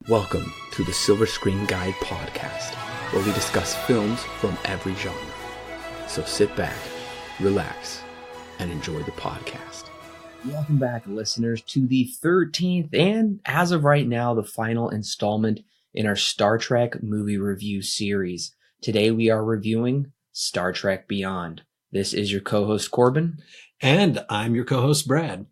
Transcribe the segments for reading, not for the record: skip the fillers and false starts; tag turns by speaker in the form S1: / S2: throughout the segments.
S1: Welcome to the Silver Screen Guide podcast, where we discuss films from every genre. So sit back, relax, and enjoy the podcast.
S2: Welcome back, listeners, to the 13th and, as of right now, the final installment in our Star Trek movie review series. Today we are reviewing Star Trek Beyond. This is your co-host, Corbin.
S3: And I'm your co-host, Brad.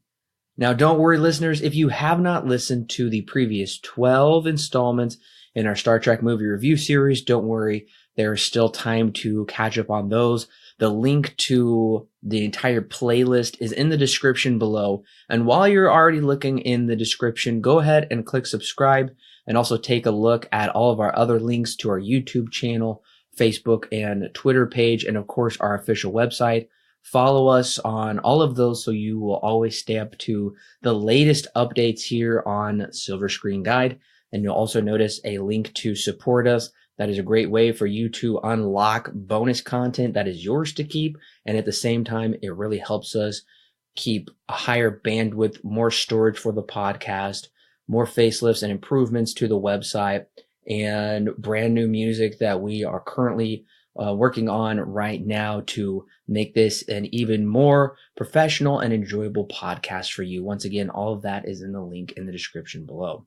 S2: Now, don't worry, listeners, if you have not listened to the previous 12 installments in our Star Trek movie review series, don't worry, there is still time to catch up on those. The link to the entire playlist is in the description below. And while you're already looking in the description, go ahead and click subscribe and also take a look at all of our other links to our YouTube channel, Facebook and Twitter page, and of course, our official website. Follow us on all of those so you will always stay up to the latest updates here on Silver Screen Guide. And you'll also notice a link to support us. That is a great way for you to unlock bonus content that is yours to keep. And at the same time, it really helps us keep a higher bandwidth, more storage for the podcast, more facelifts and improvements to the website, and brand new music that we are currently working on right now to make this an even more professional and enjoyable podcast for you. Once again, all of that is in the link in the description below.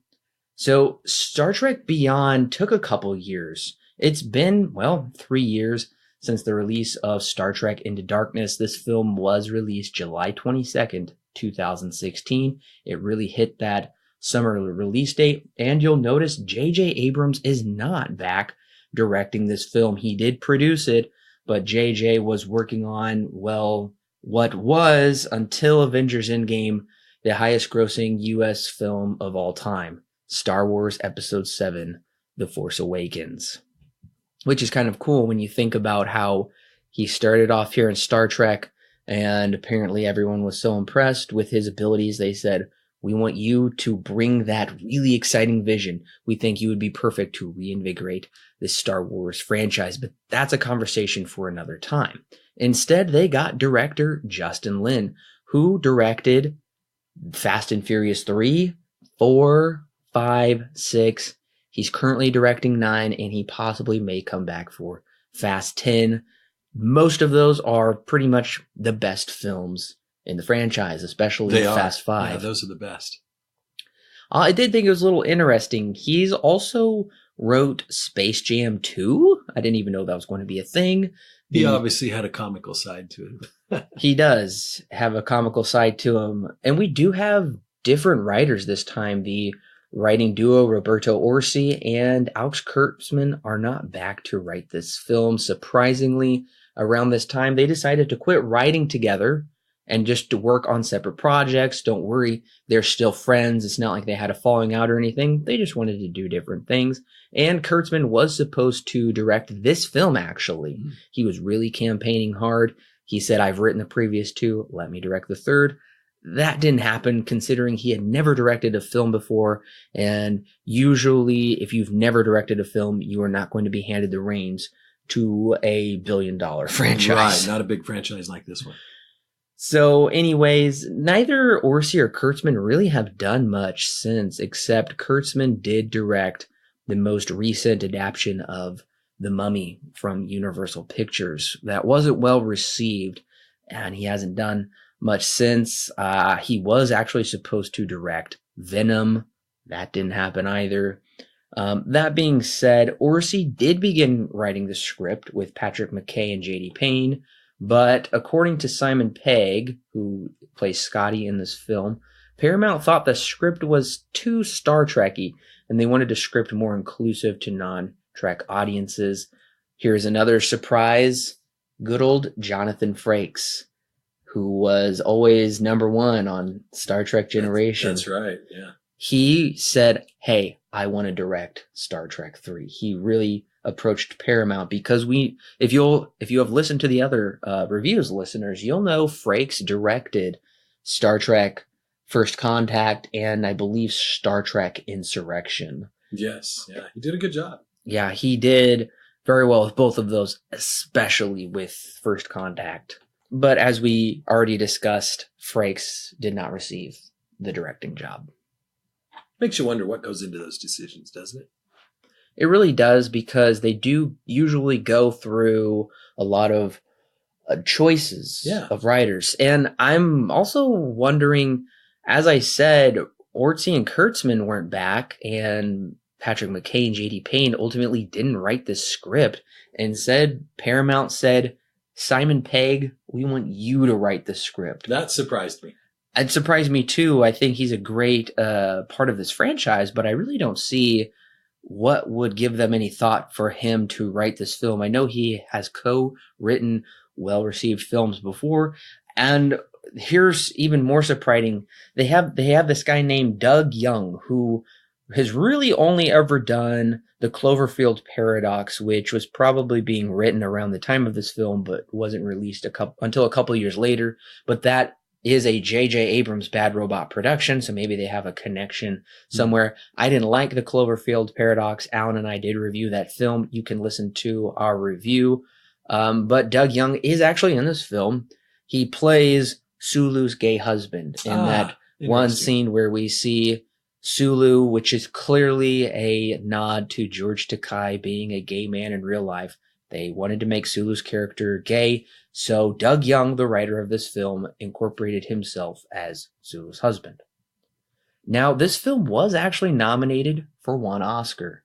S2: So Star Trek Beyond took a couple years. It's been, 3 years since the release of Star Trek Into Darkness. This film was released July 22nd, 2016. It really hit that summer release date. And you'll notice JJ Abrams is not back directing this film. He did produce it, but JJ was working on, what was, until Avengers Endgame, the highest grossing US film of all time, Star Wars Episode 7, The Force Awakens. Which is kind of cool when you think about how he started off here in Star Trek, and apparently everyone was so impressed with his abilities, they said, "We want you to bring that really exciting vision. We think you would be perfect to reinvigorate this Star Wars franchise." But that's a conversation for another time. Instead, they got director Justin Lin, who directed Fast and Furious 3, 4, 5, 6. He's currently directing 9, and he possibly may come back for Fast 10. Most of those are pretty much the best films in the franchise, especially Fast 5.
S3: Yeah, those are the best.
S2: I did think it was a little interesting. He's also wrote Space Jam 2. I didn't even know that was going to be a thing.
S3: He obviously had a comical side to it.
S2: He does have a comical side to him. And we do have different writers this time. The writing duo Roberto Orci and Alex Kurtzman are not back to write this film. Surprisingly, around this time, they decided to quit writing together and just to work on separate projects. Don't worry, they're still friends. It's not like they had a falling out or anything. They just wanted to do different things. And Kurtzman was supposed to direct this film, actually. Mm-hmm. He was really campaigning hard. He said, "I've written the previous 2. Let me direct the 3rd. That didn't happen, considering he had never directed a film before. And usually, if you've never directed a film, you are not going to be handed the reins to a billion-dollar franchise.
S3: Right, not a big franchise like this one.
S2: So anyways, neither Orci or Kurtzman really have done much since, except Kurtzman did direct the most recent adaptation of The Mummy from Universal Pictures. That wasn't well received, and he hasn't done much since. He was actually supposed to direct Venom. That didn't happen either. That being said, Orci did begin writing the script with Patrick McKay and J.D. Payne, but according to Simon Pegg, who plays Scotty in this film, Paramount thought the script was too Star Trek-y, and they wanted a script more inclusive to non-Trek audiences. Here's another surprise. Good old Jonathan Frakes, who was always number 1 on Star Trek Generation.
S3: That's right, yeah.
S2: He said, "Hey, I want to direct Star Trek 3. He really approached Paramount because if you have listened to the other reviews, listeners, you'll know Frakes directed Star Trek First Contact and I believe Star Trek Insurrection.
S3: Yes, yeah, he did a good job.
S2: Yeah, he did very well with both of those, especially with First Contact. But as we already discussed, Frakes did not receive the directing job.
S3: Makes you wonder what goes into those decisions, doesn't it?
S2: It really does, because they do usually go through a lot of choices of writers. And I'm also wondering, as I said, Ortsy and Kurtzman weren't back, and Patrick McKay and JD Payne ultimately didn't write this script. Instead, Paramount said, Simon Pegg, we want you to write the script.
S3: That surprised me.
S2: It surprised me too. I think he's a great part of this franchise, but I really don't see what would give them any thought for him to write this film. I know he has co-written well-received films before, and here's even more surprising. They have this guy named Doug Young, who has really only ever done the Cloverfield Paradox, which was probably being written around the time of this film, but wasn't released until a couple years later. But that is a JJ Abrams Bad Robot production, so maybe they have a connection somewhere. I didn't like the Cloverfield Paradox. Alan and I did review that film. You can listen to our review. But Doug Young is actually in this film. He plays Sulu's gay husband in that one scene where we see Sulu, which is clearly a nod to George Takei being a gay man in real life. They wanted to make Sulu's character gay, so Doug Young, the writer of this film, incorporated himself as Sulu's husband. Now, this film was actually nominated for one Oscar.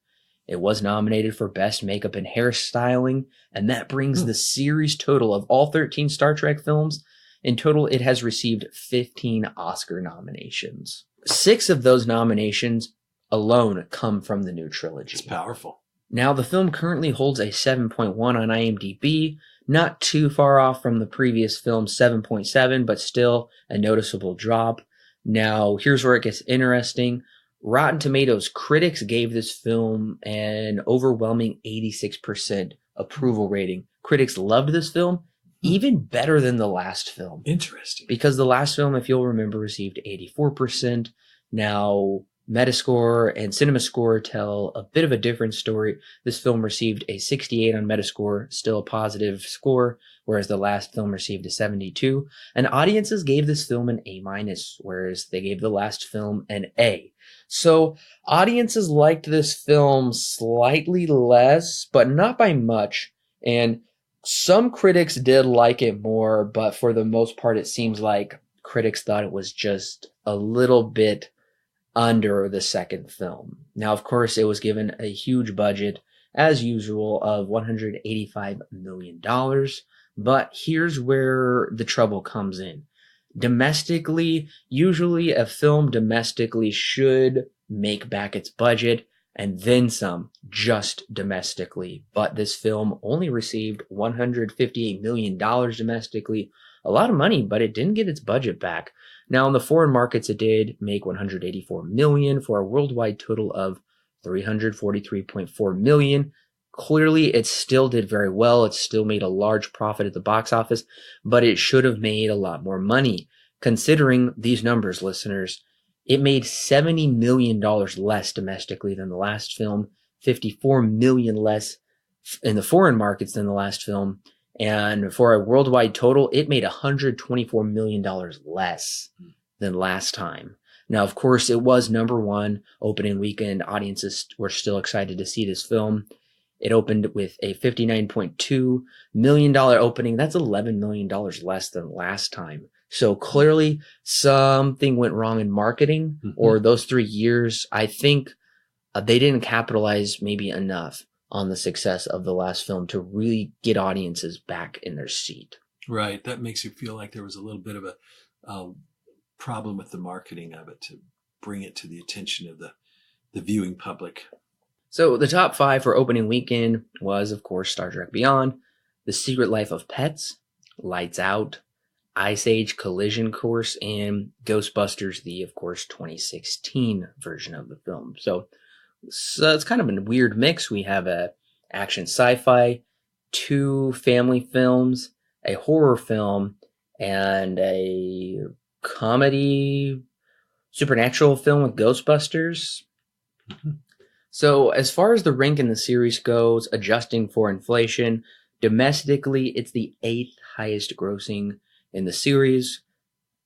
S2: It was nominated for Best Makeup and Hairstyling, and that brings the series total of all 13 Star Trek films. In total, it has received 15 Oscar nominations. 6 of those nominations alone come from the new trilogy.
S3: It's powerful.
S2: Now, the film currently holds a 7.1 on IMDb, not too far off from the previous film's 7.7, but still a noticeable drop. Now, here's where it gets interesting. Rotten Tomatoes critics gave this film an overwhelming 86% approval rating. Critics loved this film, even better than the last film.
S3: Interesting.
S2: Because the last film, if you'll remember, received 84%. Now, Metascore and CinemaScore tell a bit of a different story. This film received a 68 on Metascore, still a positive score, whereas the last film received a 72. And audiences gave this film an A-, whereas they gave the last film an A. So audiences liked this film slightly less, but not by much. And some critics did like it more, but for the most part, it seems like critics thought it was just a little bit under the second film. Now, of course, it was given a huge budget, as usual, of $185 million. But here's where the trouble comes in. Domestically, usually a film domestically should make back its budget and then some, just domestically. But this film only received $158 million domestically. A lot of money, but it didn't get its budget back. Now, in the foreign markets, it did make $184 million for a worldwide total of $343.4 million. Clearly, it still did very well. It still made a large profit at the box office, but it should have made a lot more money. Considering these numbers, listeners, it made $70 million less domestically than the last film, $54 million less in the foreign markets than the last film, and for a worldwide total, it made $124 million less than last time. Now, of course, it was number one opening weekend. Audiences were still excited to see this film. It opened with a $59.2 million opening. That's $11 million less than last time. So clearly something went wrong in marketing, or those 3 years, I think they didn't capitalize maybe enough on the success of the last film to really get audiences back in their seat.
S3: Right. That makes you feel like there was a little bit of a problem with the marketing of it to bring it to the attention of the viewing public.
S2: So the top 5 for opening weekend was, of course, Star Trek Beyond, The Secret Life of Pets, Lights Out, Ice Age Collision Course, and Ghostbusters, the, of course, 2016 version of the film. So it's kind of a weird mix. We have a action sci-fi, 2 family films, a horror film, and a comedy supernatural film with Ghostbusters. So as far as the rank in the series goes, adjusting for inflation, domestically, it's the 8th highest grossing in the series.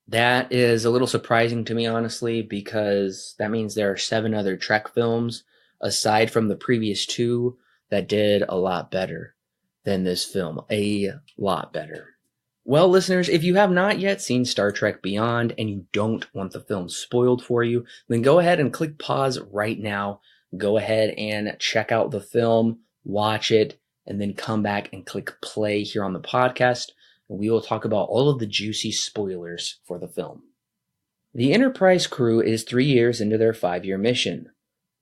S2: That is a little surprising to me, honestly, because that means there are 7 other Trek films, aside from the previous 2, that did a lot better than this film. A lot better. Well, listeners, if you have not yet seen Star Trek Beyond and you don't want the film spoiled for you, then go ahead and click pause right now. Go ahead and check out the film, watch it, and then come back and click play here on the podcast, and we will talk about all of the juicy spoilers for the film. The Enterprise crew is 3 years into their 5-year mission.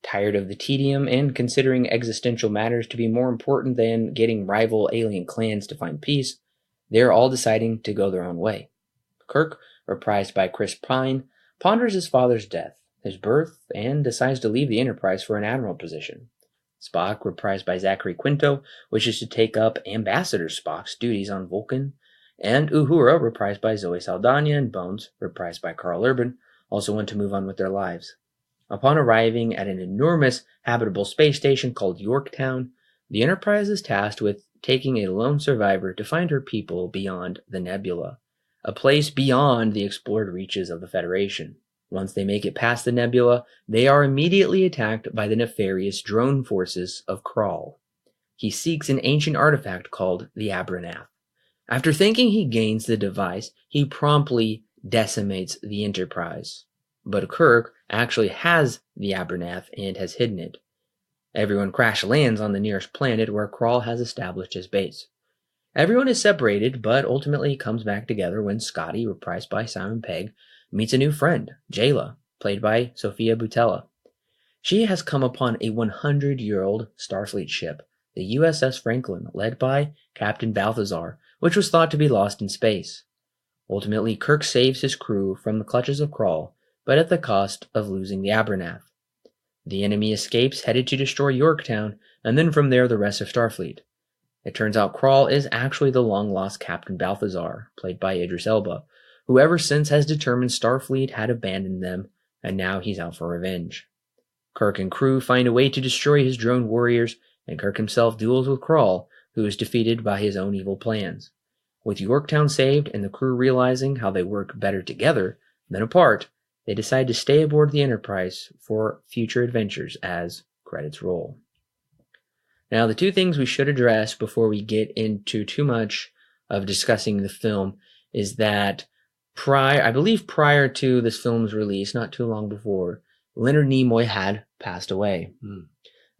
S2: Tired of the tedium and considering existential matters to be more important than getting rival alien clans to find peace, they're all deciding to go their own way. Kirk, reprised by Chris Pine, ponders his father's death, his birth, and decides to leave the Enterprise for an admiral position. Spock, reprised by Zachary Quinto, wishes to take up Ambassador Spock's duties on Vulcan, and Uhura, reprised by Zoe Saldana, and Bones, reprised by Carl Urban, also want to move on with their lives. Upon arriving at an enormous habitable space station called Yorktown, the Enterprise is tasked with taking a lone survivor to find her people beyond the nebula, a place beyond the explored reaches of the Federation. Once they make it past the nebula, they are immediately attacked by the nefarious drone forces of Krall. He seeks an ancient artifact called the Abranath. After thinking he gains the device, he promptly decimates the Enterprise. But Kirk actually has the Abranath and has hidden it. Everyone crash lands on the nearest planet where Krall has established his base. Everyone is separated, but ultimately comes back together when Scotty, reprised by Simon Pegg, meets a new friend, Jayla, played by Sophia Boutella. She has come upon a 100-year-old Starfleet ship, the USS Franklin, led by Captain Balthazar, which was thought to be lost in space. Ultimately, Kirk saves his crew from the clutches of Krall, but at the cost of losing the Abranath. The enemy escapes, headed to destroy Yorktown, and then from there the rest of Starfleet. It turns out Krall is actually the long-lost Captain Balthazar, played by Idris Elba, who ever since has determined Starfleet had abandoned them, and now he's out for revenge. Kirk and crew find a way to destroy his drone warriors, and Kirk himself duels with Krall, who is defeated by his own evil plans. With Yorktown saved and the crew realizing how they work better together than apart, they decide to stay aboard the Enterprise for future adventures as credits roll. Now, the 2 things we should address before we get into too much of discussing the film is that I believe prior to this film's release, not too long before, Leonard Nimoy had passed away.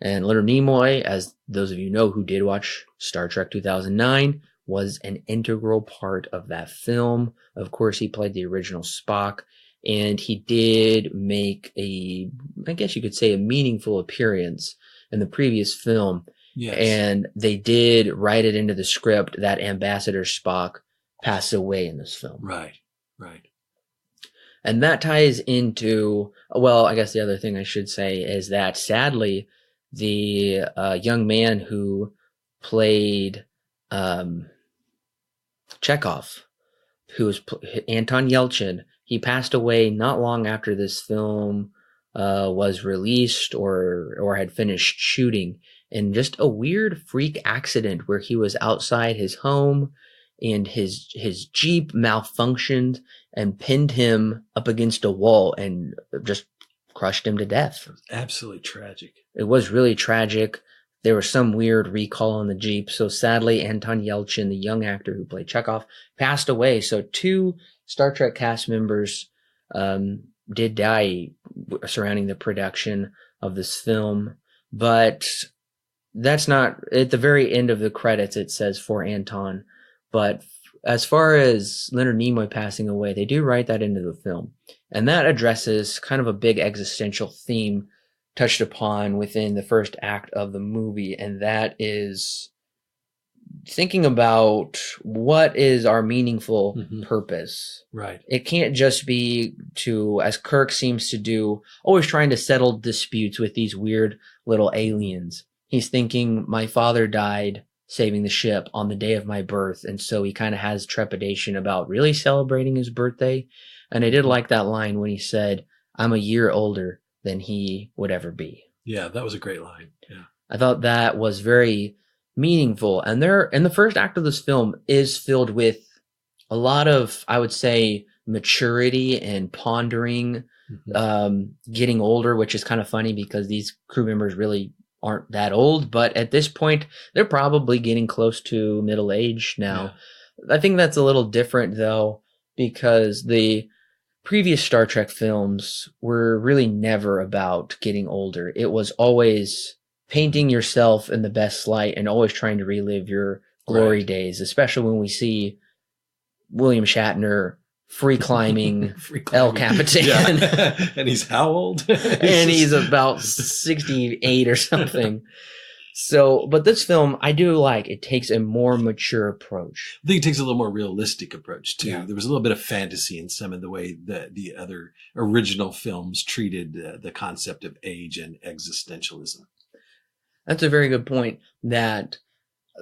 S2: And Leonard Nimoy, as those of you know who did watch Star Trek 2009, was an integral part of that film. Of course, he played the original Spock, and he did make I guess you could say, a meaningful appearance in the previous film.
S3: Yes.
S2: And they did write it into the script that Ambassador Spock passed away in this film.
S3: Right.
S2: And that ties into, well, I guess the other thing I should say is that sadly, the young man who played Chekhov, who was Anton Yelchin, he passed away not long after this film was released or had finished shooting, in just a weird freak accident where he was outside his home and his Jeep malfunctioned and pinned him up against a wall and just crushed him to death.
S3: Absolutely tragic.
S2: It was really tragic. There was some weird recall on the Jeep. So sadly, Anton Yelchin, the young actor who played Chekhov, passed away. So 2 Star Trek cast members did die surrounding the production of this film. But that's not, at the very end of the credits, it says for Anton. But as far as Leonard Nimoy passing away, they do write that into the film. And that addresses kind of a big existential theme touched upon within the first act of the movie. And that is thinking about what is our meaningful purpose.
S3: Right.
S2: It can't just be to, as Kirk seems to do, always trying to settle disputes with these weird little aliens. He's thinking, my father died saving the ship on the day of my birth, and so he kind of has trepidation about really celebrating his birthday. And I did like that line when he said, I'm a year older than he would ever be.
S3: Yeah, that was a great line. Yeah,
S2: I thought that was very meaningful. And the first act of this film is filled with a lot of, I would say, maturity and pondering, getting older, which is kind of funny because these crew members really aren't that old, but at this point, they're probably getting close to middle age now. Yeah. I think that's a little different though, because the previous Star Trek films were really never about getting older. It was always painting yourself in the best light and always trying to relive your glory days, especially when we see William Shatner free climbing El Capitan.
S3: Yeah. And he's how old?
S2: And he's about 68 or something. So, but this film, I do like. It takes a more mature approach.
S3: I think it takes a little more realistic approach too.
S2: Yeah.
S3: There was a little bit of fantasy in some of the way that the other original films treated the concept of age and existentialism.
S2: That's a very good point, that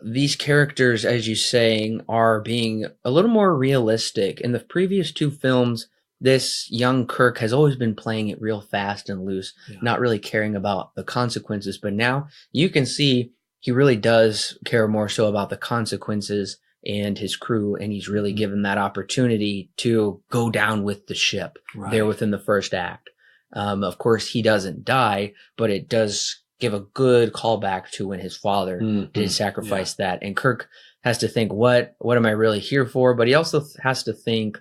S2: these characters, as you're saying, are being a little more realistic. In the previous two films, this young Kirk has always been playing it real fast and loose, not really caring about the consequences. But now you can see he really does care more so about the consequences and his crew, and he's really given that opportunity to go down with the ship there within the first act. Of course, he doesn't die, but it does give a good callback to when his father did sacrifice that. And Kirk has to think, what am I really here for? But he also has to think,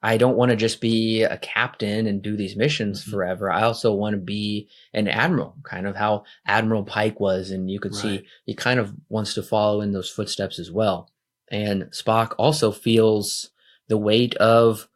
S2: I don't want to just be a captain and do these missions forever. I also want to be an admiral, kind of how Admiral Pike was. And you could see he kind of wants to follow in those footsteps as well. And Spock also feels the weight of,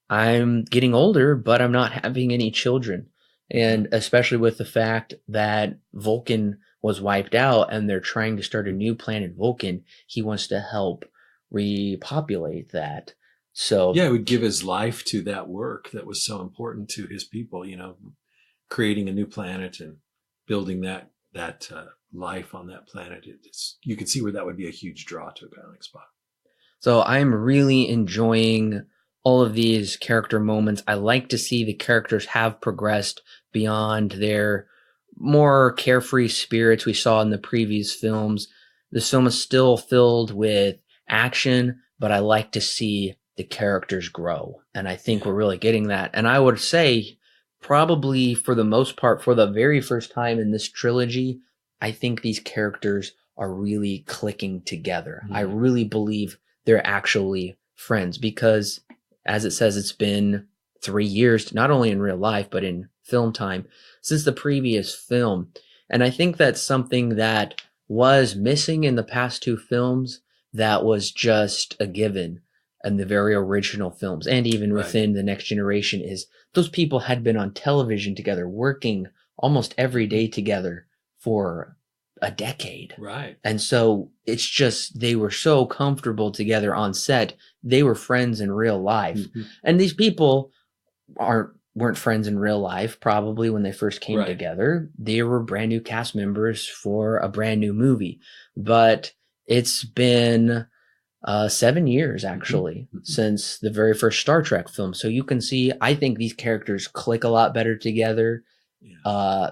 S2: I'm getting older, but I'm not having any children. And especially with the fact that Vulcan was wiped out and they're trying to start a new planet Vulcan, he wants to help repopulate that. So
S3: yeah, he would give his life to that work that was so important to his people, creating a new planet and building that life on that planet. You could see where that would be a huge draw to a guy like Spock.
S2: So I'm really enjoying all of these character moments. I like to see the characters have progressed beyond their more carefree spirits we saw in the previous films. The film is still filled with action, but I like to see the characters grow. And I think we're really getting that. And I would say probably for the most part, for the very first time in this trilogy, I think these characters are really clicking together. I really believe they're actually friends because, as it says, it's been 3 years, not only in real life, but in film time, since the previous film. And I think that's something that was missing in the past two films that was just a given in the very original films. And even within The Next Generation, is those people had been on television together, working almost every day together for a decade.
S3: Right.
S2: And so it's just, they were so comfortable together on set. They were friends in real life. And these people weren't friends in real life, probably when they first came together. They were brand new cast members for a brand new movie. But it's been 7 years, actually, since the very first Star Trek film. So you can see, I think these characters click a lot better together.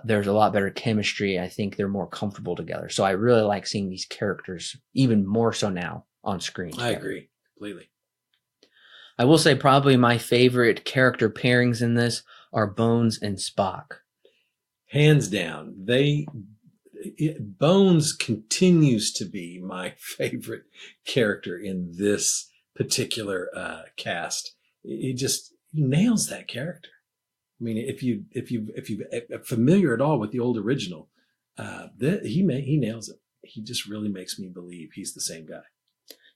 S2: There's a lot better chemistry. I think they're more comfortable together. So I really like seeing these characters even more so now on screen together.
S3: I agree completely.
S2: I will say probably my favorite character pairings in this are Bones and Spock.
S3: Hands down. Bones continues to be my favorite character in this particular cast. He nails that character. I mean, if you're familiar at all with the old original, he nails it. He just really makes me believe he's the same guy.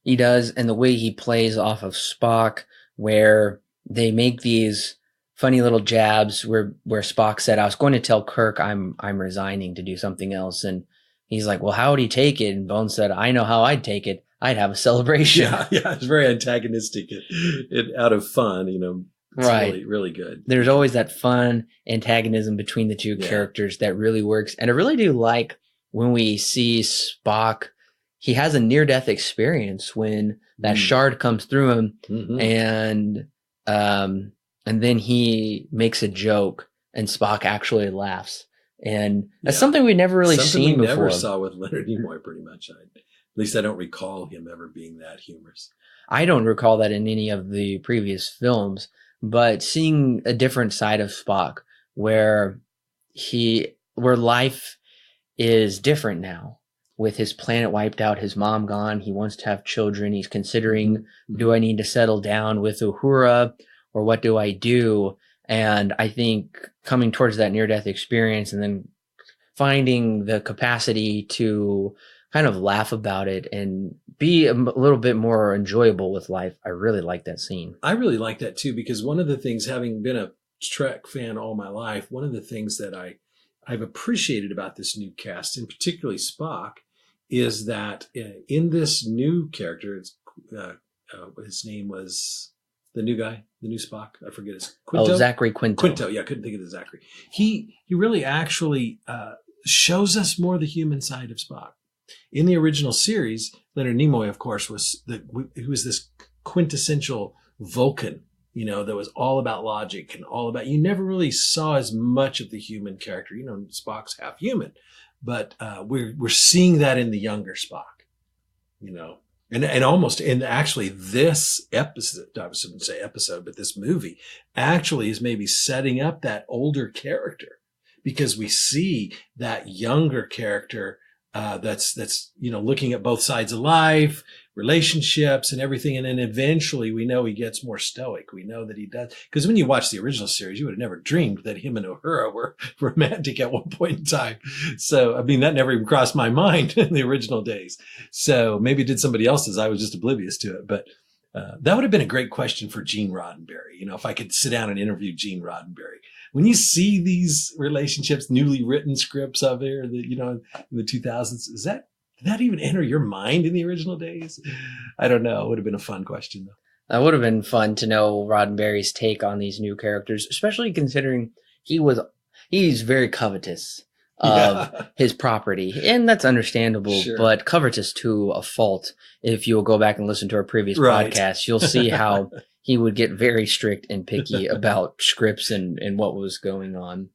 S2: He does, and the way he plays off of Spock, where they make these funny little jabs where Spock said, I was going to tell Kirk I'm resigning to do something else. And he's like, well, how would he take it? And Bones said, I know how I'd take it. I'd have a celebration.
S3: Yeah, it's very antagonistic out of fun, It's really, really good.
S2: There's always that fun antagonism between the two characters that really works. And I really do like when we see Spock, he has a near-death experience when that shard comes through him and then he makes a joke and Spock actually laughs. And that's something we'd never really seen before.
S3: Never saw with Leonard Nimoy, pretty much. At least I don't recall him ever being that humorous.
S2: I don't recall that in any of the previous films, but seeing a different side of Spock where life is different now. With his planet wiped out, his mom gone, he wants to have children. He's considering, do I need to settle down with Uhura or what do I do? And I think coming towards that near-death experience and then finding the capacity to kind of laugh about it and be a little bit more enjoyable with life, I really like that scene.
S3: I really like that too, because one of the things, having been a Trek fan all my life, one of the things that I've appreciated about this new cast, and particularly Spock, is that in this new character, his name was the new guy, the new Spock. I forget his Quinto.
S2: Oh, Zachary Quinto.
S3: Quinto, yeah, I couldn't think of the Zachary. He really actually shows us more the human side of Spock. In the original series, Leonard Nimoy, of course, was this quintessential Vulcan, that was all about logic and all about. You never really saw as much of the human character. Spock's half human. But we're seeing that in the younger Spock, and almost in actually this episode, I wouldn't say episode, but this movie actually is maybe setting up that older character, because we see that younger character that's looking at both sides of life, relationships and everything. And then eventually we know he gets more stoic. We know that he does. Because when you watch the original series, you would have never dreamed that him and Uhura were romantic at one point in time. So, that never even crossed my mind in the original days. So maybe it did somebody else's. I was just oblivious to it. But that would have been a great question for Gene Roddenberry. If I could sit down and interview Gene Roddenberry. When you see these relationships, newly written scripts of it, in the 2000s, did that even enter your mind in the original days? I don't know. It would have been a fun question, though.
S2: That would have been fun to know Roddenberry's take on these new characters, especially considering he's very covetous of his property. And that's understandable, sure. But covetous to a fault. If you'll go back and listen to our previous podcast, you'll see how he would get very strict and picky about scripts and what was going on.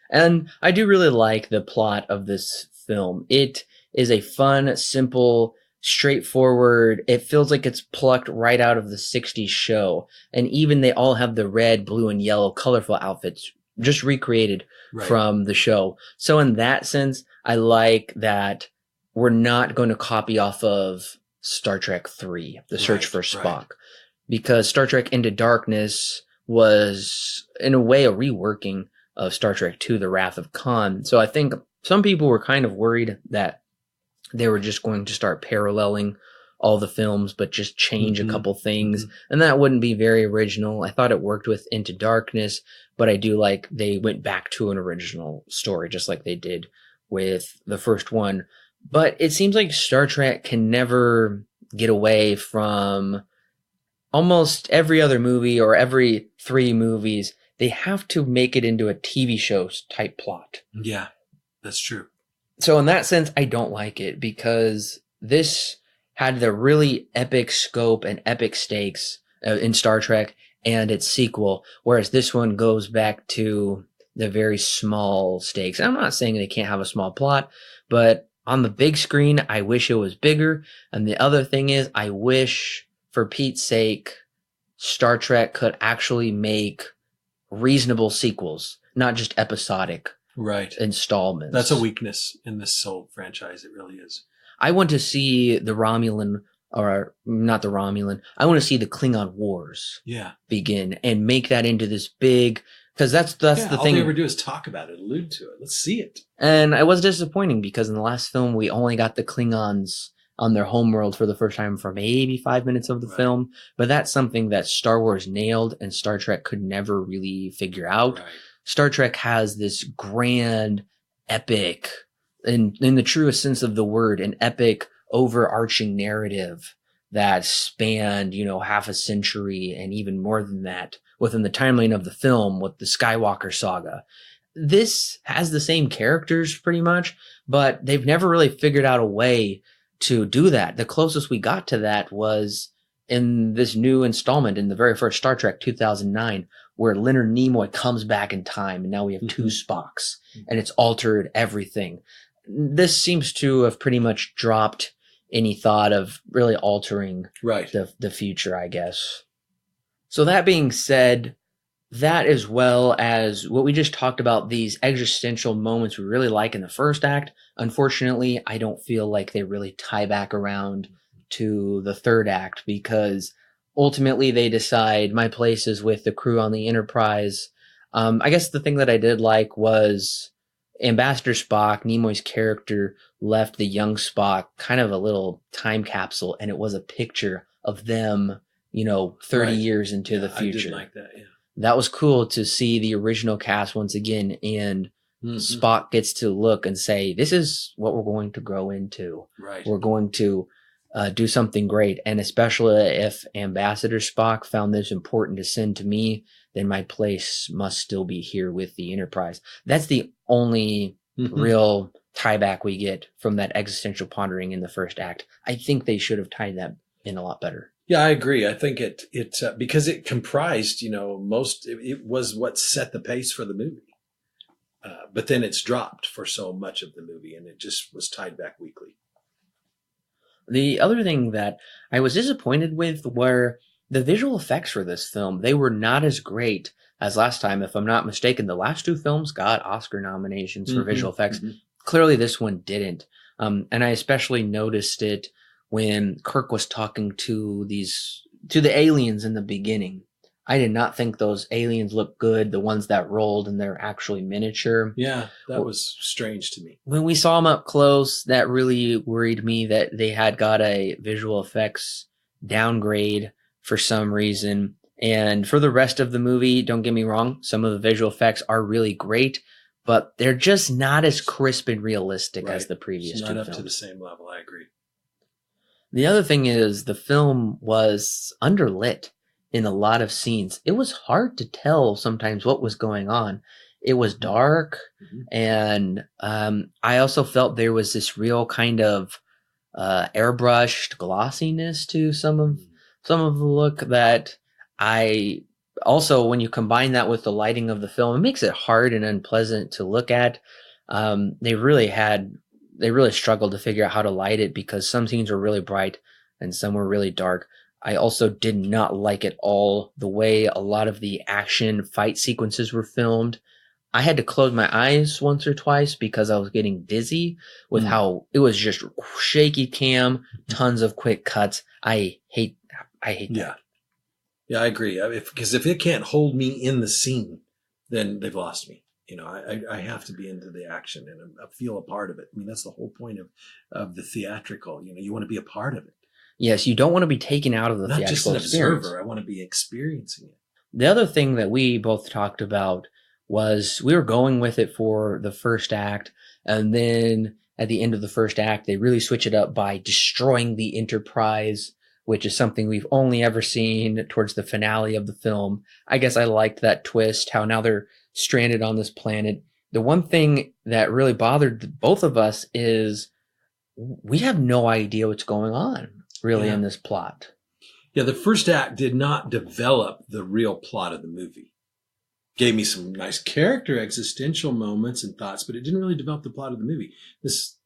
S2: And I do really like the plot of this film. It is a fun, simple, straightforward. It feels like it's plucked right out of the 60s show. And even they all have the red, blue, and yellow colorful outfits just recreated from the show. So in that sense, I like that we're not going to copy off of Star Trek 3, The Search for Spock. Because Star Trek Into Darkness was, in a way, a reworking of Star Trek II, The Wrath of Khan. So I think some people were kind of worried that they were just going to start paralleling all the films, but just change a couple things. And that wouldn't be very original. I thought it worked with Into Darkness, but I do like they went back to an original story, just like they did with the first one. But it seems like Star Trek can never get away from almost every other movie or every 3 movies. They have to make it into a TV show type plot.
S3: Yeah, that's true.
S2: So in that sense, I don't like it, because this had the really epic scope and epic stakes in Star Trek and its sequel, whereas this one goes back to the very small stakes. I'm not saying they can't have a small plot, but on the big screen, I wish it was bigger. And the other thing is, I wish, for Pete's sake, Star Trek could actually make reasonable sequels, not just episodic installments.
S3: That's a weakness in this whole franchise. It really is.
S2: I want to see the Romulan, or not the Romulan, I want to see the Klingon Wars begin and make that into this big, because that's the thing.
S3: All they ever do is talk about it, allude to it. Let's see it.
S2: And I was disappointing, because in the last film, we only got the Klingons on their homeworld for the first time for maybe 5 minutes of the film. But that's something that Star Wars nailed and Star Trek could never really figure out. Star Trek has this grand, epic, in the truest sense of the word, an epic overarching narrative that spanned, half a century and even more than that within the timeline of the film with the Skywalker saga. This has the same characters pretty much, but they've never really figured out a way to do that. The closest we got to that was in this new installment in the very first Star Trek 2009, where Leonard Nimoy comes back in time and now we have two Spocks and it's altered everything. This seems to have pretty much dropped any thought of really altering the future, I guess. So that being said, that as well as what we just talked about, these existential moments we really like in the first act, unfortunately, I don't feel like they really tie back around to the third act, because ultimately they decide my place is with the crew on the Enterprise. I guess the thing that I did like was Ambassador Spock, Nimoy's character, left the young Spock kind of a little time capsule, and it was a picture of them, 30 years into the future.
S3: I did like that, yeah.
S2: That was cool to see the original cast once again, and Spock gets to look and say, this is what we're going to grow into.
S3: Right.
S2: We're going to do something great. And especially if Ambassador Spock found this important to send to me, then my place must still be here with the Enterprise. That's the only real tie back we get from that existential pondering in the first act. I think they should have tied that in a lot better.
S3: Yeah, I agree. I think it because it comprised, it was what set the pace for the movie. But then it's dropped for so much of the movie, and it just was tied back weakly.
S2: The other thing that I was disappointed with were the visual effects for this film. They were not as great as last time. If I'm not mistaken, the last two films got Oscar nominations for visual effects. Clearly, this one didn't. And I especially noticed it when Kirk was talking to the aliens in the beginning. I did not think those aliens looked good, the ones that rolled and they're actually miniature.
S3: Yeah, that was strange to me.
S2: When we saw them up close, that really worried me that they had got a visual effects downgrade for some reason. And for the rest of the movie, don't get me wrong, some of the visual effects are really great, but they're just not as crisp and realistic as the previous two films.
S3: Not up to the same level, I agree.
S2: The other thing is the film was underlit in a lot of scenes. It was hard to tell sometimes what was going on. It was dark, and I also felt there was this real kind of airbrushed glossiness to some of the look that I also, when you combine that with the lighting of the film, it makes it hard and unpleasant to look at. They really struggled to figure out how to light it because some scenes were really bright and some were really dark. I also did not like at all the way a lot of the action fight sequences were filmed. I had to close my eyes once or twice because I was getting dizzy with how it was just shaky cam, tons of quick cuts. I hate that.
S3: Yeah, I agree. Because if it can't hold me in the scene, then they've lost me. I have to be into the action and I feel a part of it. I mean, that's the whole point of the theatrical. You want to be a part of it.
S2: Yes, you don't want to be taken out of the
S3: Not
S2: theatrical
S3: just an
S2: experience.
S3: observer. I want to be experiencing it.
S2: The other thing that we both talked about was we were going with it for the first act, and then at the end of the first act, they really switch it up by destroying the Enterprise, which is something we've only ever seen towards the finale of the film. I guess I liked that twist, how now they're stranded on this planet. The one thing that really bothered both of us is we have no idea what's going on really in this plot.
S3: Yeah, the first act did not develop the real plot of the movie. Gave me some nice character existential moments and thoughts, but it didn't really develop the plot of the movie. This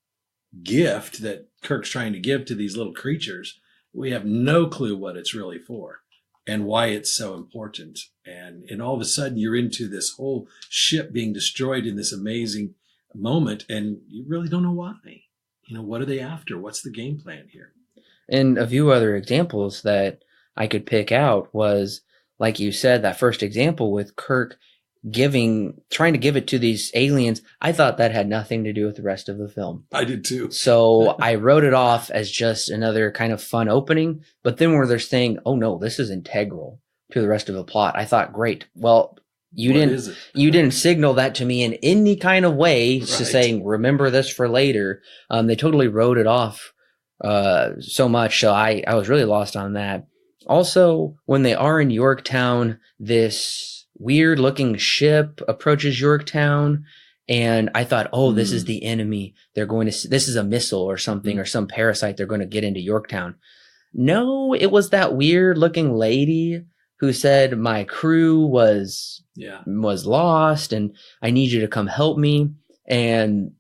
S3: gift that Kirk's trying to give to these little creatures, we have no clue what it's really for and why it's so important. And all of a sudden you're into this whole ship being destroyed in this amazing moment, and you really don't know why. What are they after? What's the game plan here?
S2: And a few other examples that I could pick out was, like you said, that first example with Kirk trying to give it to these aliens. I thought that had nothing to do with the rest of the film.
S3: I did too.
S2: So I wrote it off as just another kind of fun opening. But then where they're saying, oh no, this is integral to the rest of the plot, I thought, great. Well, you didn't signal that to me in any kind of way to saying, remember this for later. They totally wrote it off so much. So I was really lost on that. Also, when they are in Yorktown, this weird looking ship approaches Yorktown, and I thought, oh, this is the enemy. This is a missile or something, or some parasite. They're going to get into Yorktown. No, it was that weird looking lady who said my crew was lost and I need you to come help me. And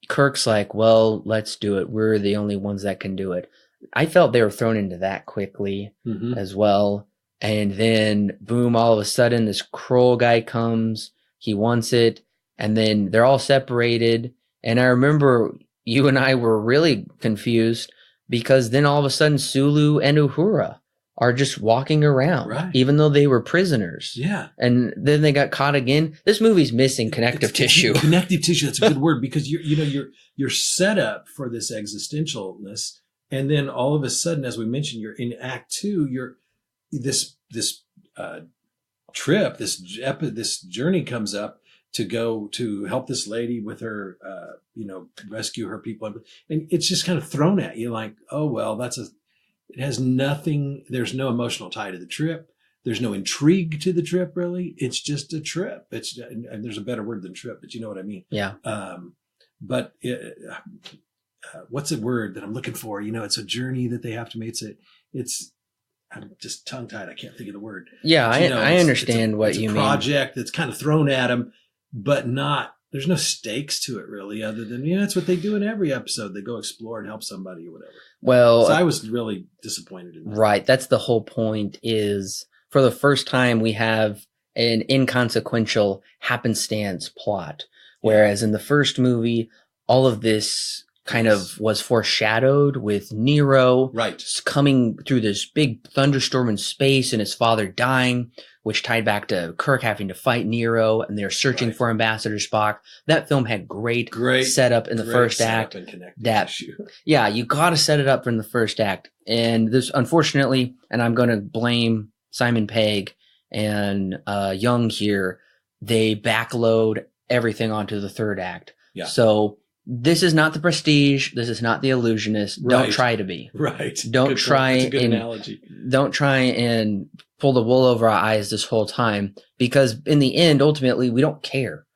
S2: Kirk's like, well, let's do it. We're the only ones that can do it. I felt they were thrown into that quickly as well. And then boom, all of a sudden this Kroll guy comes, he wants it, and then they're all separated. And I remember you and I were really confused because then all of a sudden Sulu and Uhura are just walking around, even though they were prisoners.
S3: Yeah.
S2: And then they got caught again. This movie's missing connective tissue.
S3: Connective tissue, that's a good word, because you're set up for this existentialness. And then all of a sudden, as we mentioned, you're in Act 2, you're this trip, this journey comes up to go to help this lady with her, rescue her people. And it's just kind of thrown at you like, oh, well, it has nothing. There's no emotional tie to the trip. There's no intrigue to the trip, really. It's just a trip. And there's a better word than trip, but you know what I mean?
S2: Yeah.
S3: But what's a word that I'm looking for? It's a journey that they have to make. I'm just tongue tied. I can't think of the word.
S2: Yeah, I understand what you mean.
S3: It's a project that's kind of thrown at them, but there's no stakes to it really, other than, that's what they do in every episode. They go explore and help somebody or whatever.
S2: Well,
S3: so I was really disappointed in that.
S2: Right. That's the whole point, is for the first time we have an inconsequential happenstance plot. Whereas in the first movie, all of this kind of was foreshadowed with Nero coming through this big thunderstorm in space and his father dying, which tied back to Kirk having to fight Nero, and they're searching for Ambassador Spock. That film had great setup in the first act. Yeah, you got to set it up in the first act. And this, unfortunately, and I'm going to blame Simon Pegg and Young here, they backload everything onto the third act. Yeah. So this is not The Prestige. This is not The Illusionist. Don't try to be.
S3: Right.
S2: Don't try.
S3: That's a good analogy.
S2: Don't try and pull the wool over our eyes this whole time, because in the end, ultimately, we don't care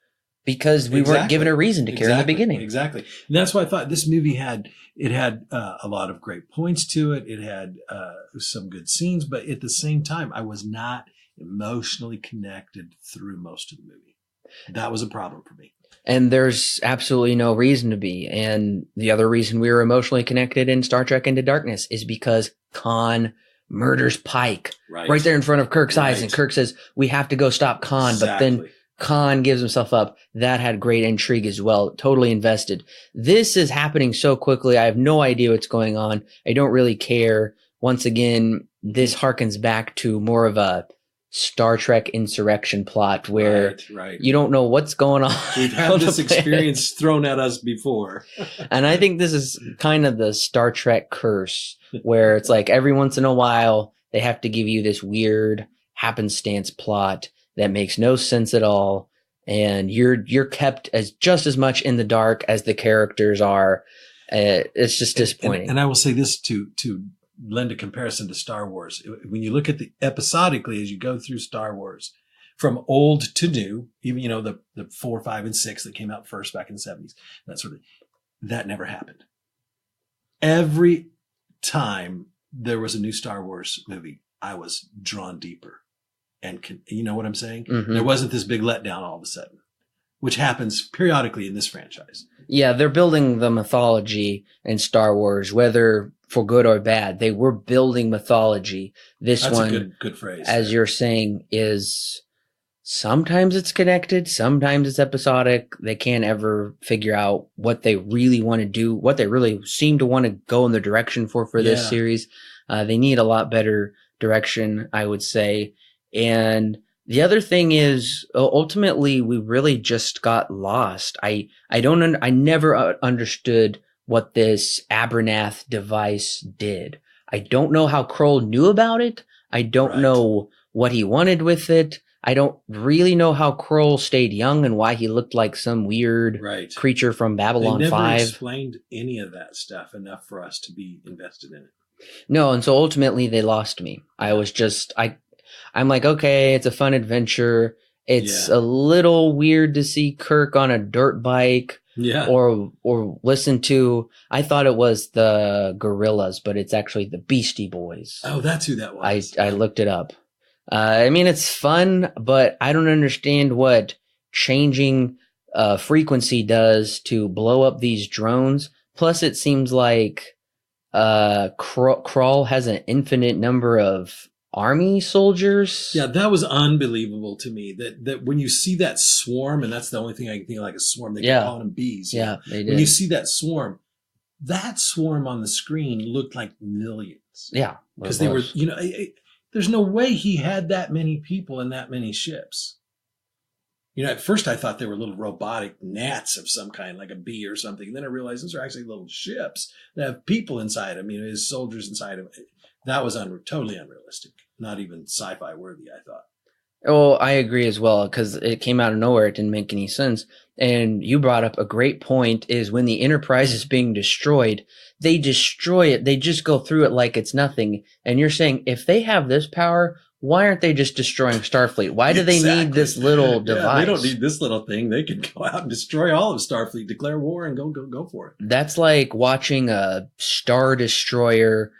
S2: because we weren't given a reason to care in the beginning.
S3: Exactly. And that's why I thought this movie had a lot of great points to it. It had some good scenes, but at the same time, I was not emotionally connected through most of the movie. That was a problem for me.
S2: And there's absolutely no reason to be. And the other reason we were emotionally connected in Star Trek Into Darkness is because Khan murders Pike right there in front of Kirk's eyes. And Kirk says, we have to go stop Khan. But then Khan gives himself up. That had great intrigue as well. Totally invested. This is happening so quickly. I have no idea what's going on. I don't really care. Once again, this harkens back to more of a Star Trek insurrection plot where you don't know what's going on.
S3: We've had this experience thrown at us before.
S2: And I think this is kind of the Star Trek curse, where it's like every once in a while they have to give you this weird happenstance plot that makes no sense at all, and you're kept as just as much in the dark as the characters are. It's just disappointing.
S3: And I will say this to lend a comparison to Star Wars. When you look at the episodically as you go through Star Wars, from old to new, even the 4, 5, and 6 that came out first back in the 70s, that never happened. Every time there was a new Star Wars movie, I was drawn deeper. And you know what I'm saying? Mm-hmm. There wasn't this big letdown all of a sudden, which happens periodically in this franchise.
S2: Yeah, they're building the mythology in Star Wars, whether for good or bad. They were building mythology. That's
S3: a good phrase.
S2: As you're saying, is sometimes it's connected, sometimes it's episodic. They can't ever figure out what they really want to do, what they really seem to want to go in the direction for this series. They need a lot better direction, I would say. And the other thing is, ultimately, we really just got lost. I never understood what this Abernath device did. I don't know how Kroll knew about it. I don't know what he wanted with it. I don't really know how Kroll stayed young and why he looked like some weird creature from Babylon 5. They never
S3: explained any of that stuff enough for us to be invested in it.
S2: No, and so ultimately they lost me. I'm like, okay, it's a fun adventure. It's a little weird to see Kirk on a dirt bike. Yeah. Or listen to, I thought it was the Gorillas, but it's actually the Beastie Boys.
S3: Oh, that's who that was.
S2: I looked it up. I mean, it's fun, but I don't understand what changing frequency does to blow up these drones. Plus, it seems like Krull has an infinite number of army soldiers.
S3: Yeah, that was unbelievable to me. That when you see that swarm, and that's the only thing I can think of, like a swarm. They keep calling them bees.
S2: Yeah, they did.
S3: When you see that swarm on the screen looked like millions.
S2: Yeah,
S3: because they were, there's no way he had that many people and that many ships. At first I thought they were little robotic gnats of some kind, like a bee or something. And then I realized those are actually little ships that have people inside them, his soldiers inside them. That was totally unrealistic. Not even sci-fi worthy, I thought.
S2: Oh, I agree as well, because it came out of nowhere. It didn't make any sense. And you brought up a great point, is when the Enterprise is being destroyed, they destroy it. They just go through it like it's nothing. And you're saying, if they have this power, why aren't they just destroying Starfleet? Why do they need this little device?
S3: They don't need this little thing. They can go out and destroy all of Starfleet, declare war, and go for it.
S2: That's like watching a Star Destroyer,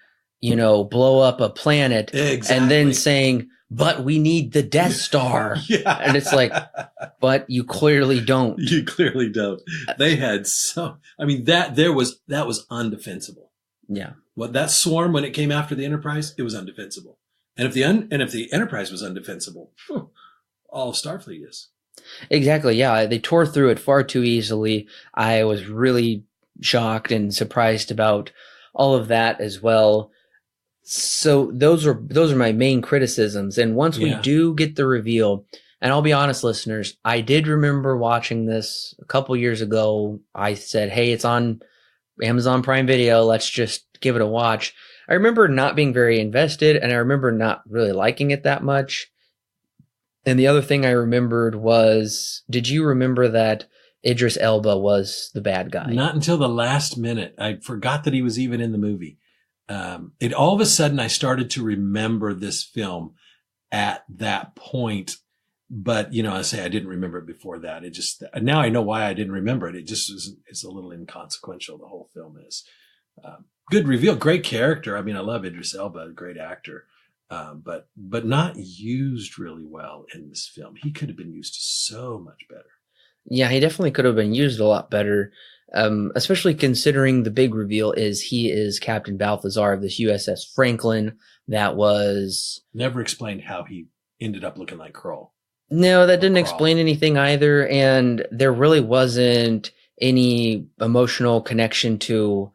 S2: blow up a planet,
S3: exactly.
S2: And then saying, but we need the Death Star.
S3: Yeah.
S2: And it's like, but you clearly don't.
S3: You clearly don't. They had that was undefensible.
S2: Yeah.
S3: What that swarm, when it came after the Enterprise, it was undefensible. And if the Enterprise was undefensible, all of Starfleet is.
S2: Exactly. Yeah. They tore through it far too easily. I was really shocked and surprised about all of that as well. So those are my main criticisms. And once we do get the reveal, and I'll be honest, listeners, I did remember watching this a couple years ago. I said, hey, it's on Amazon Prime Video. Let's just give it a watch. I remember not being very invested, and I remember not really liking it that much. And the other thing I remembered was, did you remember that Idris Elba was the bad guy?
S3: Not until the last minute. I forgot that he was even in the movie. All of a sudden I started to remember this film at that point. But, I say I didn't remember it before that. Now I know why I didn't remember it. It just it's a little inconsequential. The whole film is. Good reveal, great character. I mean, I love Idris Elba, great actor, but not used really well in this film. He could have been used so much better.
S2: Yeah, he definitely could have been used a lot better, especially considering the big reveal is he is Captain Balthazar of this USS Franklin that was...
S3: Never explained how he ended up looking like Krull.
S2: No, that didn't explain anything either, and there really wasn't any emotional connection to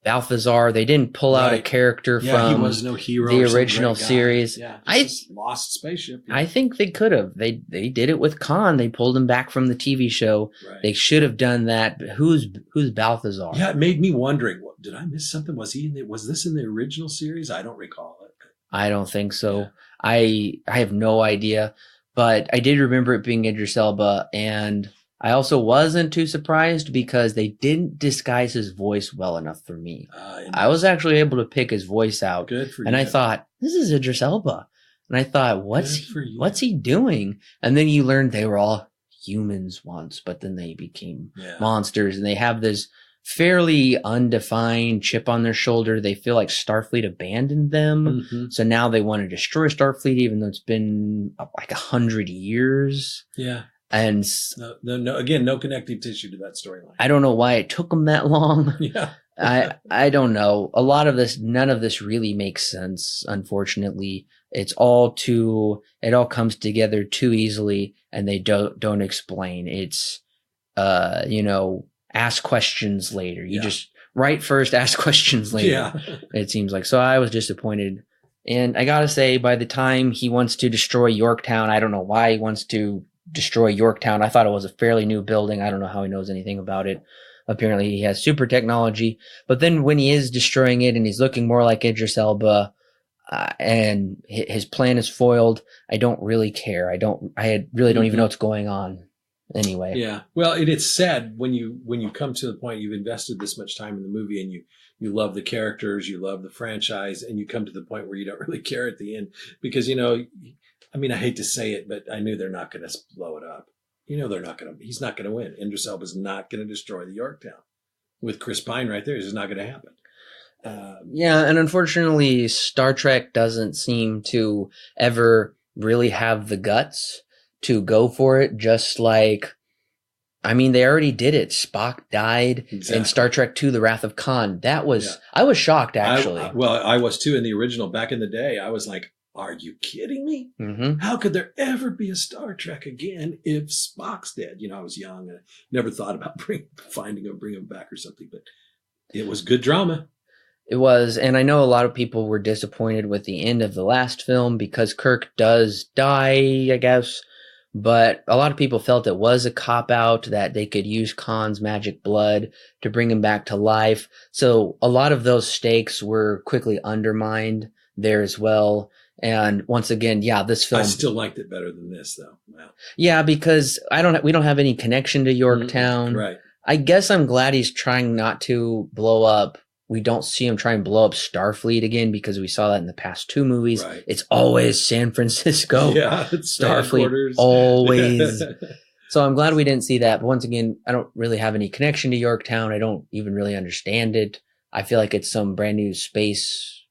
S2: Balthazar. They didn't pull out a character from
S3: he was no hero,
S2: the original series.
S3: Yeah, just lost spaceship. Yeah.
S2: I think they could have. They did it with Khan. They pulled him back from the TV show. Right. They should have done that. But who's Balthazar?
S3: Yeah, it made me wondering. Did I miss something? Was this in the original series? I don't recall it.
S2: I don't think so. Yeah. I have no idea. But I did remember it being Idris Elba, and I also wasn't too surprised because they didn't disguise his voice well enough for me. I was actually able to pick his voice out.
S3: Good for you.
S2: And I thought, this is Idris Elba. And I thought, what's he doing? And then you learned they were all humans once, but then they became monsters. And they have this fairly undefined chip on their shoulder. They feel like Starfleet abandoned them. Mm-hmm. So now they want to destroy Starfleet, even though it's been like 100 years.
S3: Yeah.
S2: And
S3: no, again, no connective tissue to that storyline.
S2: I don't know why it took them that long.
S3: Yeah.
S2: I don't know. None of this really makes sense, unfortunately. It all comes together too easily, and they don't explain. It's, ask questions later. You just write first, ask questions later.
S3: Yeah.
S2: It seems like. So I was disappointed. And I gotta say, by the time he wants to destroy Yorktown, I don't know why he wants to destroy Yorktown. I thought it was a fairly new building. I don't know how he knows anything about it. Apparently he has super technology. But then when he is destroying it and he's looking more like Idris Elba, and his plan is foiled, I don't really care. I really don't even know what's going on anyway.
S3: Yeah. Well, it's sad when you come to the point you've invested this much time in the movie and you love the characters, you love the franchise, and you come to the point where you don't really care at the end because, I hate to say it, but I knew they're not going to blow it up. He's not going to win. Idris Elba's not going to destroy the Yorktown. With Chris Pine right there, it's just not going to happen.
S2: And unfortunately, Star Trek doesn't seem to ever really have the guts to go for it, just like, I mean, they already did it. Spock died in Star Trek II, The Wrath of Khan. That was, I was shocked, actually.
S3: I was too in the original back in the day. I was like, are you kidding me?
S2: Mm-hmm.
S3: How could there ever be a Star Trek again if Spock's dead? I was young and I never thought about bringing him back or something, but it was good drama.
S2: It was, and I know a lot of people were disappointed with the end of the last film because Kirk does die, I guess. But a lot of people felt it was a cop-out, that they could use Khan's magic blood to bring him back to life. So a lot of those stakes were quickly undermined there as well. And once again, this film, I
S3: still liked it better than this, though. Wow.
S2: Yeah, because we don't have any connection to Yorktown.
S3: Mm-hmm. Right.
S2: I guess I'm glad he's trying not to blow up. We don't see him try and blow up Starfleet again, because we saw that in the past 2 movies.
S3: Right.
S2: It's always San Francisco.
S3: Yeah, it's
S2: Starfleet, always. So I'm glad we didn't see that. But once again, I don't really have any connection to Yorktown. I don't even really understand it. I feel like it's some brand new space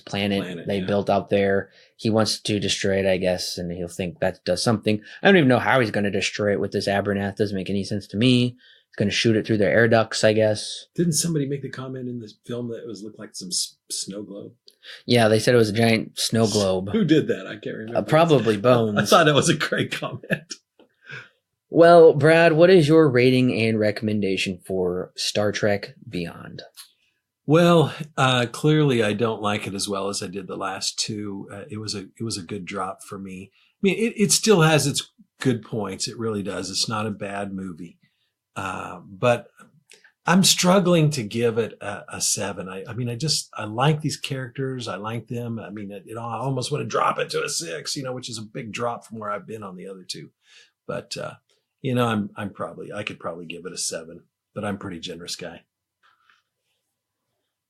S2: planet they built out there. He wants to destroy it, I guess, and he'll think that does something. I don't even know how he's going to destroy it with this Abernath. Doesn't make any sense to me. Going to shoot it through their air ducts, I guess.
S3: Didn't somebody make the comment in this film that it looked like some snow globe?
S2: Yeah, they said it was a giant snow globe.
S3: Who did that? I can't remember.
S2: Probably Bones.
S3: I thought that was a great comment.
S2: Well, Brad, what is your rating and recommendation for Star Trek Beyond?
S3: Well, clearly I don't like it as well as I did the last 2. It was a good drop for me. I mean, it still has its good points. It really does. It's not a bad movie. But I'm struggling to give it a 7. I like these characters. I like them. I mean, I almost want to drop it to a 6, which is a big drop from where I've been on the other 2. But, I could probably give it a 7, but I'm a pretty generous guy.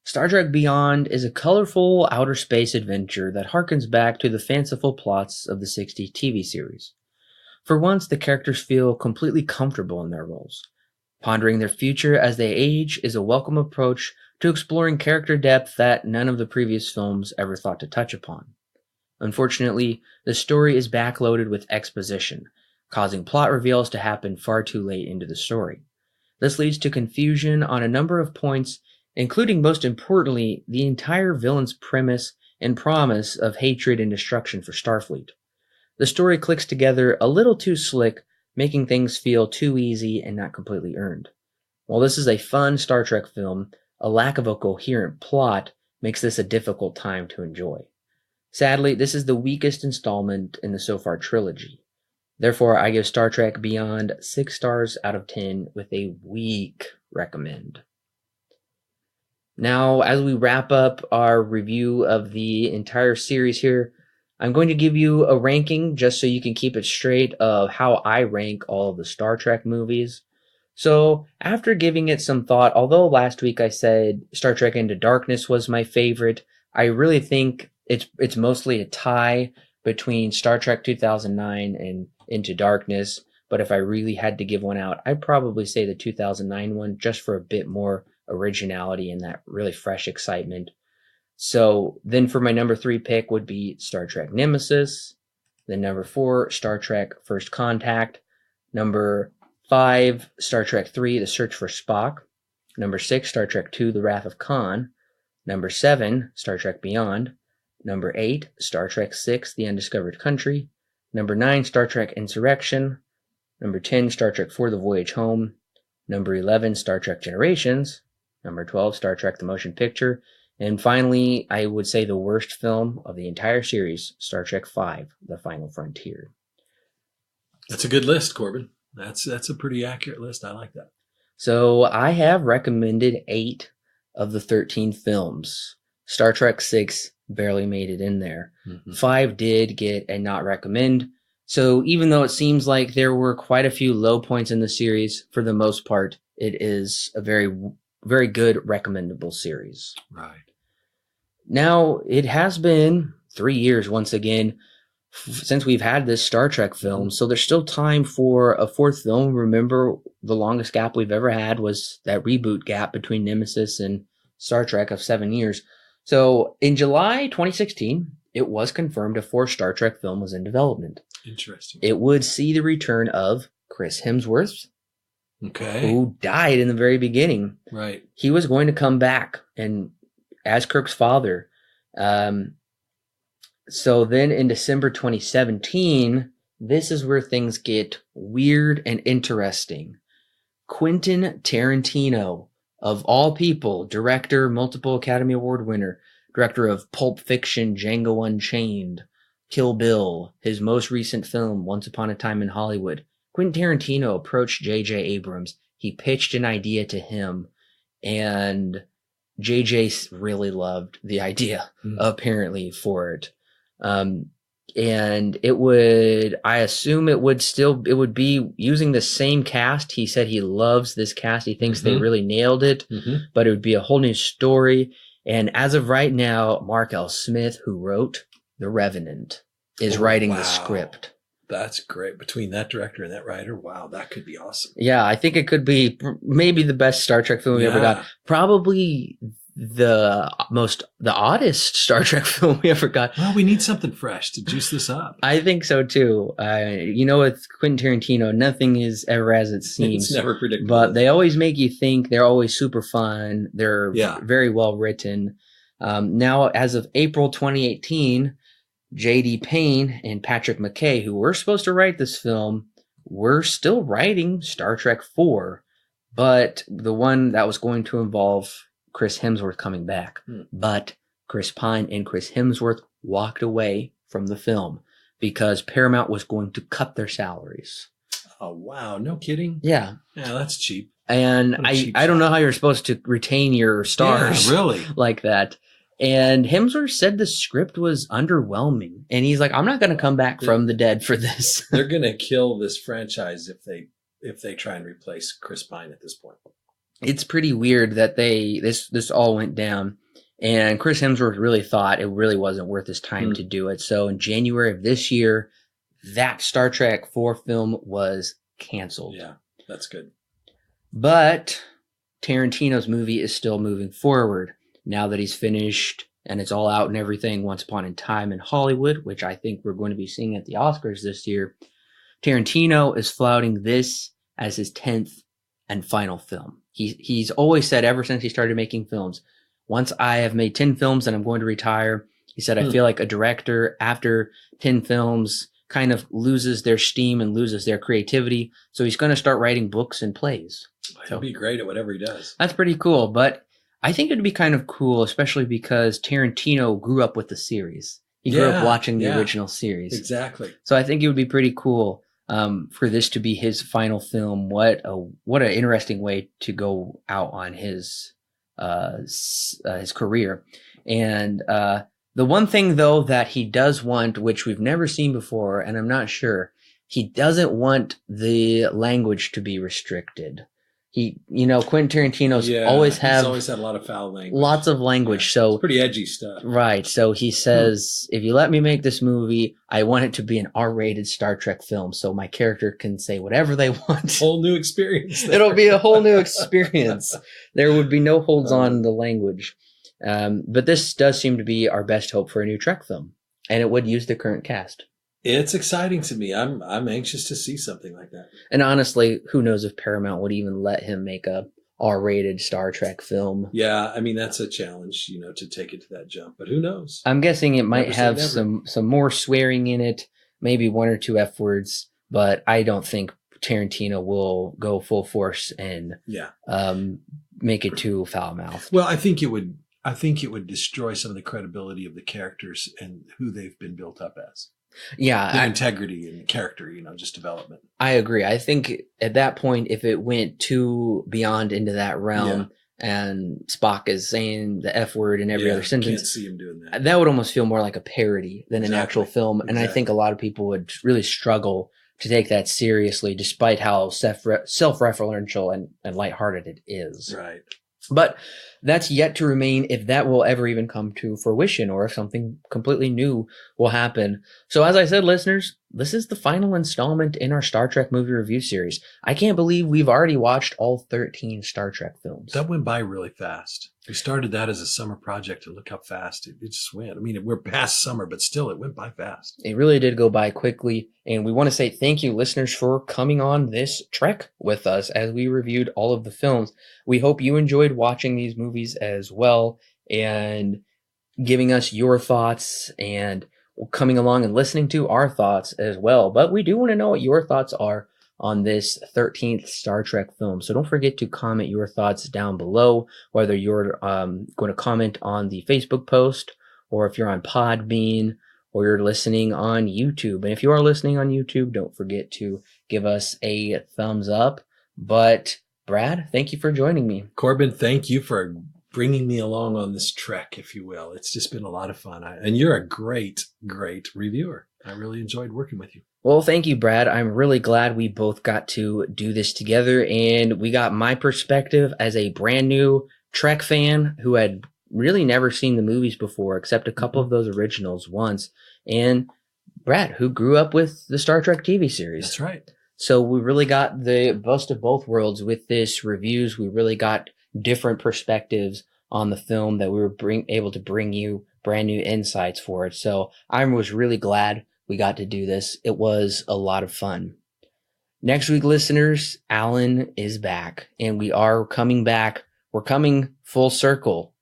S2: Star Trek Beyond is a colorful outer space adventure that harkens back to the fanciful plots of the 60s TV series. For once, the characters feel completely comfortable in their roles. Pondering their future as they age is a welcome approach to exploring character depth that none of the previous films ever thought to touch upon. Unfortunately, the story is backloaded with exposition, causing plot reveals to happen far too late into the story. This leads to confusion on a number of points, including, most importantly, the entire villain's premise and promise of hatred and destruction for Starfleet. The story clicks together a little too slick, making things feel too easy and not completely earned. While this is a fun Star Trek film, a lack of a coherent plot makes this a difficult time to enjoy. Sadly, this is the weakest installment in the so far trilogy. Therefore, I give Star Trek Beyond 6 stars out of 10 with a weak recommend. Now, as we wrap up our review of the entire series here, I'm going to give you a ranking just so you can keep it straight of how I rank all of the Star Trek movies. So after giving it some thought, although last week I said Star Trek Into Darkness was my favorite, I really think it's mostly a tie between Star Trek 2009 and Into Darkness. But if I really had to give one out, I'd probably say the 2009 one, just for a bit more originality and that really fresh excitement. So then for my number 3 pick would be Star Trek Nemesis. Then number 4, Star Trek First Contact. Number 5, Star Trek 3, The Search for Spock. Number 6, Star Trek II, The Wrath of Khan. Number 7, Star Trek Beyond. Number 8, Star Trek VI, The Undiscovered Country. Number 9, Star Trek Insurrection. Number 10, Star Trek IV, The Voyage Home. Number 11, Star Trek Generations. Number 12, Star Trek The Motion Picture. And finally, I would say the worst film of the entire series, Star Trek V, The Final Frontier.
S3: That's a good list, Corbin. That's a pretty accurate list. I like that.
S2: So I have recommended 8 of the 13 films. Star Trek VI barely made it in there. Mm-hmm. 5 did get a not recommend. So even though it seems like there were quite a few low points in the series, for the most part, it is a very, very good recommendable series.
S3: Right.
S2: Now, it has been 3 years once again since we've had this Star Trek film, so there's still time for a 4th film. Remember, the longest gap we've ever had was that reboot gap between Nemesis and Star Trek of 7 years. So in July 2016, it was confirmed a fourth Star Trek film was in development.
S3: Interesting.
S2: It would see the return of Chris Hemsworth,
S3: Okay.
S2: who died in the very beginning.
S3: Right.
S2: He was going to come back and as Kirk's father. So then in December 2017, this is where things get weird and interesting. Quentin Tarantino, of all people, director, multiple Academy Award winner, director of Pulp Fiction, Django Unchained, Kill Bill, his most recent film, Once Upon a Time in Hollywood. Quentin Tarantino approached JJ Abrams. He pitched an idea to him, and JJ really loved the idea, apparently, for it. And it would, I assume it would be using the same cast. He said he loves this cast. He thinks they really nailed it, but it would be a whole new story. And as of right now, Mark L. Smith, who wrote The Revenant, is writing the script.
S3: That's great. Between that director and that writer, wow, that could be awesome.
S2: Yeah, I think it could be maybe the best Star Trek film we ever got. Probably the oddest Star Trek film we ever got.
S3: Well, we need something fresh to juice this up.
S2: I think so too. With Quentin Tarantino, nothing is ever as it seems.
S3: It's never predictable.
S2: But they always make you think. They're always super fun. They're very well written. Now, as of April 2018, J.D. Payne and Patrick McKay, who were supposed to write this film, were still writing Star Trek 4, but the one that was going to involve Chris Hemsworth coming back. But Chris Pine and Chris Hemsworth walked away from the film because Paramount was going to cut their salaries.
S3: Oh, wow. No kidding?
S2: Yeah.
S3: Yeah, that's cheap.
S2: And I don't know how you're supposed to retain your stars like that. And Hemsworth said the script was underwhelming. And he's like, I'm not going to come back from the dead for this.
S3: They're going to kill this franchise if they try and replace Chris Pine at this point.
S2: It's pretty weird that this all went down. And Chris Hemsworth really thought it really wasn't worth his time to do it. So in January of this year, that Star Trek 4 film was canceled.
S3: Yeah, that's good.
S2: But Tarantino's movie is still moving forward. Now that he's finished and it's all out and everything, Once Upon a Time in Hollywood, which I think we're going to be seeing at the Oscars this year, Tarantino is flouting this as his 10th and final film. He's always said ever since he started making films, once I have made 10 films, then I'm going to retire. He said, I feel like a director after 10 films kind of loses their steam and loses their creativity. So he's going to start writing books and plays.
S3: He'll be great at whatever he does.
S2: That's pretty cool. But I think it'd be kind of cool, especially because Tarantino grew up with the series. He grew up watching the original series.
S3: Exactly.
S2: So I think it would be pretty cool for this to be his final film. What an interesting way to go out on his career. And the one thing though that he does want, which we've never seen before, and I'm not sure, he doesn't want the language to be restricted. Quentin Tarantino's always had a lot of foul language. Lots of language. Yeah, so
S3: it's pretty edgy stuff.
S2: Right. So he says, if you let me make this movie, I want it to be an R-rated Star Trek film. So my character can say whatever they want.
S3: Whole new experience.
S2: It'll be a whole new experience. There would be no holds on the language. But this does seem to be our best hope for a new Trek film. And it would use the current cast.
S3: It's exciting to me. I'm anxious to see something like that.
S2: And honestly, who knows if Paramount would even let him make a R-rated Star Trek film.
S3: Yeah, I mean, that's a challenge, to take it to that jump. But who knows?
S2: I'm guessing it might have some more swearing in it, maybe one or two F words, but I don't think Tarantino will go full force and make it too foul-mouthed.
S3: Well, I think it would destroy some of the credibility of the characters and who they've been built up as.
S2: Yeah.
S3: The integrity and character, just development.
S2: I agree. I think at that point, if it went too beyond into that realm and Spock is saying the F word in every other sentence,
S3: can't see him doing that.
S2: That would almost feel more like a parody than an actual film. And I think a lot of people would really struggle to take that seriously, despite how self-referential and lighthearted it is.
S3: Right.
S2: But that's yet to remain if that will ever even come to fruition or if something completely new will happen. So as I said, listeners, this is the final installment in our Star Trek movie review series. I can't believe we've already watched all 13 Star Trek films.
S3: That went by really fast. We started that as a summer project, and look how fast it just went. I mean, we're past summer, but still, it went by fast.
S2: It really did go by quickly, and we want to say thank you, listeners, for coming on this trek with us as we reviewed all of the films. We hope you enjoyed watching these movies as well and giving us your thoughts and coming along and listening to our thoughts as well. But we do want to know what your thoughts are on this 13th Star Trek film. So don't forget to comment your thoughts down below, whether you're going to comment on the Facebook post or if you're on Podbean or you're listening on YouTube. And if you are listening on YouTube, don't forget to give us a thumbs up. But Brad, thank you for joining me.
S3: Corbin, thank you for bringing me along on this trek, if you will. It's just been a lot of fun. And you're a great, great reviewer. I really enjoyed working with you.
S2: Well, thank you, Brad. I'm really glad we both got to do this together, and we got my perspective as a brand new Trek fan who had really never seen the movies before, except a couple of those originals once, and Brad, who grew up with the Star Trek TV series.
S3: That's right.
S2: So we really got the best of both worlds with this reviews. We really got different perspectives on the film that we were able to bring you brand new insights for it. So I was really glad we got to do this. It was a lot of fun. Next week, listeners, Alan is back, and we are coming back. We're coming full circle.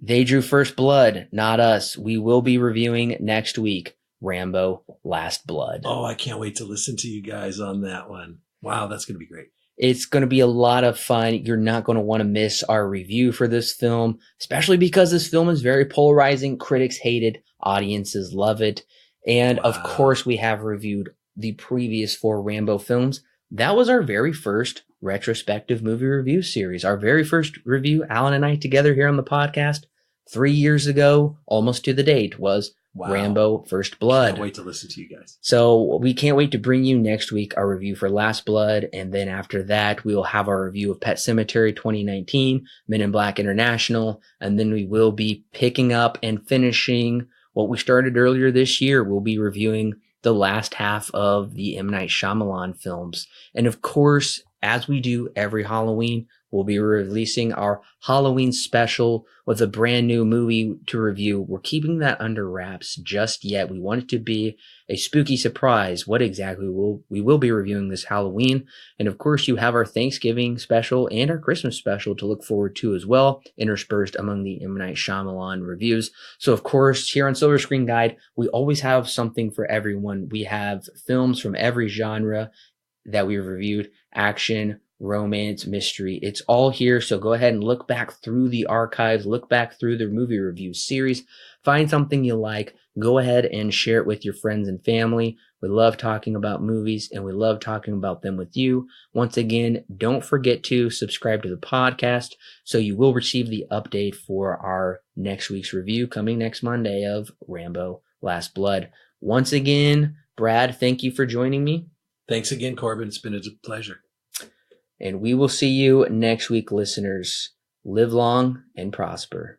S2: They drew first blood, not us. We will be reviewing next week Rambo Last Blood.
S3: Oh, I can't wait to listen to you guys on that one. Wow, that's going to be great.
S2: It's going to be a lot of fun. You're not going to want to miss our review for this film, especially because this film is very polarizing. Critics hate it. Audiences love it. And of course, we have reviewed the previous 4 Rambo films. That was our very first retrospective movie review series. Our very first review, Alan and I together here on the podcast 3 years ago, almost to the date, was Rambo First Blood.
S3: Can't wait to listen to you guys.
S2: So we can't wait to bring you next week our review for Last Blood. And then after that, we will have our review of Pet Sematary 2019, Men in Black International. And then we will be picking up and finishing what we started earlier this year. We'll be reviewing the last half of the M. Night Shyamalan films. And of course, as we do every Halloween, we'll be releasing our Halloween special with a brand new movie to review. We're keeping that under wraps just yet. We want it to be a spooky surprise what exactly we will be reviewing this Halloween. And of course, you have our Thanksgiving special and our Christmas special to look forward to as well, interspersed among the M. Night Shyamalan reviews. So of course, here on Silver Screen Guide, we always have something for everyone. We have films from every genre that we've reviewed: action, romance, mystery. It's all here. So go ahead and look back through the archives, look back through the movie review series, find something you like, go ahead and share it with your friends and family. We love talking about movies, and we love talking about them with you. Once again, don't forget to subscribe to the podcast so you will receive the update for our next week's review coming next Monday of Rambo Last Blood. Once again, Brad, thank you for joining me.
S3: Thanks again, Corbin. It's been a pleasure.
S2: And we will see you next week, listeners. Live long and prosper.